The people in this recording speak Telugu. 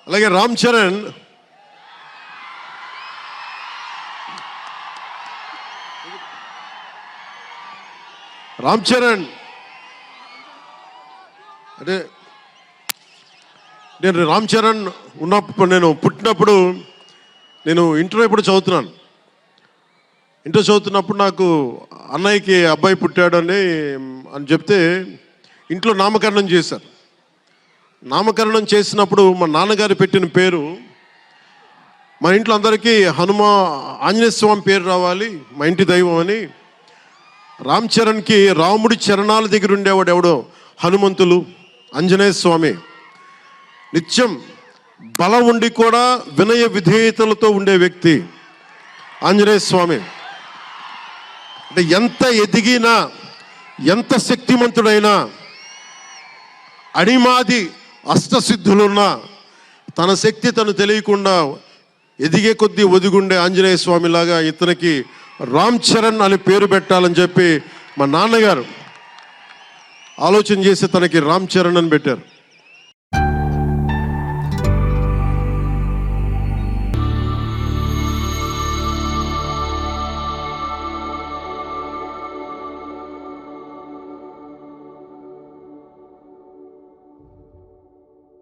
అలాగే రామ్ చరణ్ అంటే నేను రామ్ చరణ్ ఉన్నప్పుడు, నేను పుట్టినప్పుడు, నేను ఇంటర్ ఎప్పుడు చదువుతున్నాను. ఇంటర్ చదువుతున్నప్పుడు నాకు అన్నయ్యకి అబ్బాయి పుట్టాడని చెప్తే ఇంట్లో నామకరణం చేశారు. నామకరణం చేసినప్పుడు మా నాన్నగారు పెట్టిన పేరు, మా ఇంట్లో అందరికీ ఆంజనేయ స్వామి పేరు రావాలి, మా ఇంటి దైవం అని. రామ్ చరణ్కి రాముడి చరణాల దగ్గర ఉండేవాడు ఎవడో హనుమంతులు, ఆంజనేయ స్వామి. నిత్యం బలం ఉండి కూడా వినయ విధేయతలతో ఉండే వ్యక్తి ఆంజనేయ స్వామి. అంటే ఎంత ఎదిగినా, ఎంత శక్తిమంతుడైనా, అణిమాది అష్టసిద్ధులున్నా తన శక్తి తను తెలియకుండా ఎదిగే కొద్దీ ఒదిగుండే ఆంజనేయ స్వామిలాగా ఇతనికి రామ్ చరణ్ అని పేరు పెట్టాలని చెప్పి మా నాన్నగారు ఆలోచన చేసి తనకి రామ్ చరణ్ అని పెట్టారు.